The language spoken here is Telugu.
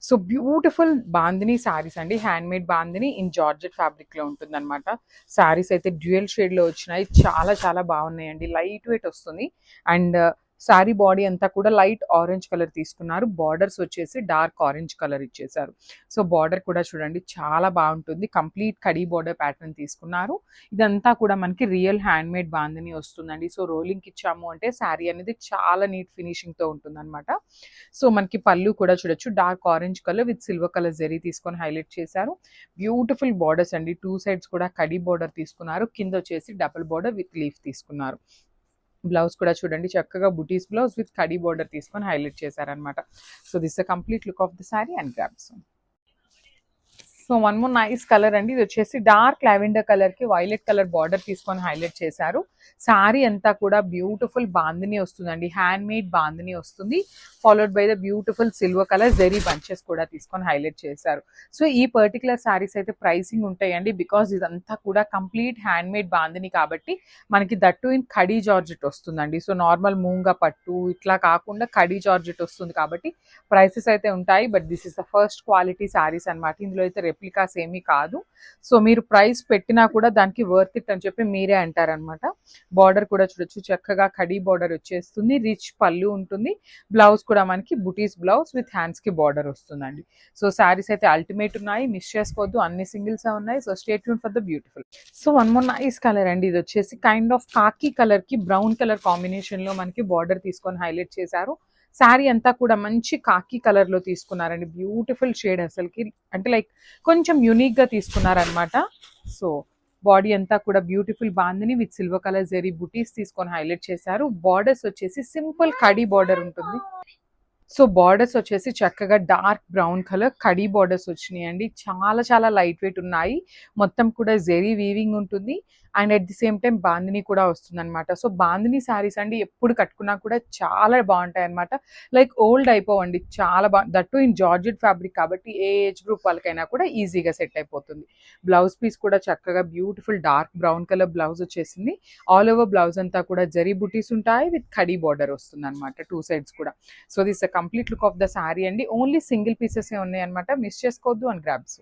సో బ్యూటిఫుల్ బాందిని శారీస్ అండి. హ్యాండ్‌మేడ్ బాందిని ఇన్ జార్జెట్ ఫ్యాబ్రిక్‌లో ఉంటుందన్నమాట. శారీస్ అయితే డ్యూయల్ షేడ్‌లో వచ్చినాయి. చాలా చాలా బాగున్నాయండి. లైట్ వెయిట్ వస్తుంది. అండ్ శారీ బాడీ అంతా కూడా లైట్ ఆరెంజ్ కలర్ తీసుకున్నారు. బార్డర్స్ వచ్చేసి డార్క్ ఆరెంజ్ కలర్ ఇచ్చేసారు. సో బార్డర్ కూడా చూడండి చాలా బాగుంటుంది. కంప్లీట్ కడీ బార్డర్ ప్యాటర్న్ తీసుకున్నారు. ఇదంతా కూడా మనకి రియల్ హ్యాండ్‌మేడ్ బాందిని వస్తుందండి. సో రోలింగ్‌కి ఇచ్చాము అంటే శారీ అనేది చాలా నీట్ ఫినిషింగ్‌తో ఉంటుందన్నమాట. సో మనకి పళ్ళు కూడా చూడొచ్చు dark orange colour with silver colour zari తీసుకొని హైలైట్ చేశారు. బ్యూటిఫుల్ బార్డర్స్ అండి. 2 సైడ్స్ కూడా కడీ బార్డర్ తీసుకున్నారు. కింద వచ్చేసి డబుల్ బార్డర్ విత్ లీఫ్ తీసుకున్నారు. బ్లౌజ్ కూడా చూడండి చక్కగా బుటీస్ బ్లౌజ్ విత్ కడీ బార్డర్ తీసుకొని హైలైట్ చేశారనమాట. So this the complete look of the sari and grabs. So one more nice colour అండి. ఇది వచ్చేసి డార్క్ లావెండర్ కలర్ కి వైలెట్ కలర్ బార్డర్ తీసుకొని హైలైట్ చేశారు. శారీ అంతా కూడా బ్యూటిఫుల్ బాందిని వస్తుందండి. హ్యాండ్ మేడ్ బాందిని వస్తుంది. Followed by the beautiful silver colour zari bunches కూడా తీసుకొని హైలైట్ చేశారు. సో ఈ పర్టికులర్ శారీస్ అయితే ప్రైసింగ్ ఉంటాయండి. బికాస్ ఇదంతా కూడా కంప్లీట్ హ్యాండ్ మేడ్ బాందిని కాబట్టి మనకి దట్టు ఇన్ కడీ జార్జెట్ వస్తుందండి. సో నార్మల్ మూంగా పట్టు ఇట్లా కాకుండా కడీ జార్జెట్ వస్తుంది కాబట్టి ప్రైసెస్ అయితే ఉంటాయి. But this is the first quality saris అనమాట. ఇందులో అయితే రెప్లికాస్ ఏమీ కాదు. సో మీరు ప్రైస్ పెట్టినా కూడా దానికి వర్త్ ఇట్ అని చెప్పి మీరే అంటారనమాట. బార్డర్ కూడా చూడొచ్చు చక్కగా కడీ బార్డర్ వచ్చేస్తుంది. రిచ్ పళ్ళు ఉంటుంది. బ్లౌజ్ కూడా మనకి బుటీస్ బ్లౌజ్ విత్ హ్యాండ్స్ కి బార్డర్ వస్తుందండి. సో శారీస్ అయితే అల్టిమేట్ ఉన్నాయి. మిస్ చేసుకోవద్దు. అన్ని సింగిల్స్ ఉన్నాయి. So stay tune for the beautiful. So one more nice colour అండి. ఇది వచ్చేసి కైండ్ ఆఫ్ కాకి కలర్ కి బ్రౌన్ కలర్ కాంబినేషన్ లో మనకి బార్డర్ తీసుకొని హైలైట్ చేశారు. శారీ అంతా కూడా మంచి కాకి కలర్ లో తీసుకున్నారండి. బ్యూటిఫుల్ షేడ్ అసలుకి అంటే లైక్ కొంచెం యూనిక్ గా తీసుకున్నారనమాట. సో బాడీ అంతా కూడా beautiful bandhani with silver colour zari butis తీసుకొని హైలైట్ చేశారు. బార్డర్స్ వచ్చేసి సింపుల్ కడీ బార్డర్ ఉంటుంది. సో బార్డర్స్ వచ్చేసి చక్కగా dark brown colour kadi borders వచ్చినాయండి. చాలా చాలా లైట్ వెయిట్ ఉన్నాయి. మొత్తం కూడా జెరీ వీవింగ్ ఉంటుంది. And at the same time bandhani కూడా వస్తుంది అనమాట. సో బాందిని శారీస్ అండి ఎప్పుడు కట్టుకున్నా కూడా చాలా బాగుంటాయి అనమాట. లైక్ ఓల్డ్ అయిపోవండి. చాలా దట్టు ఇన్ జార్జెట్ ఫ్యాబ్రిక్ కాబట్టి ఏ ఏజ్ గ్రూప్ వాళ్ళకైనా కూడా ఈజీగా సెట్ అయిపోతుంది. బ్లౌజ్ పీస్ కూడా చక్కగా beautiful dark brown colour blouse వచ్చేసింది. ఆల్ ఓవర్ బ్లౌజ్ అంతా కూడా జరీ బుటీస్ ఉంటాయి విత్ కడీ బార్డర్ వస్తుంది అనమాట 2 సైడ్స్ కూడా. So this complete look of the sari అండి. ఓన్లీ సింగిల్ పీసెస్ ఉన్నాయి అనమాట. మిస్ చేసుకోవద్దు అండ్ గ్రాబ్స్.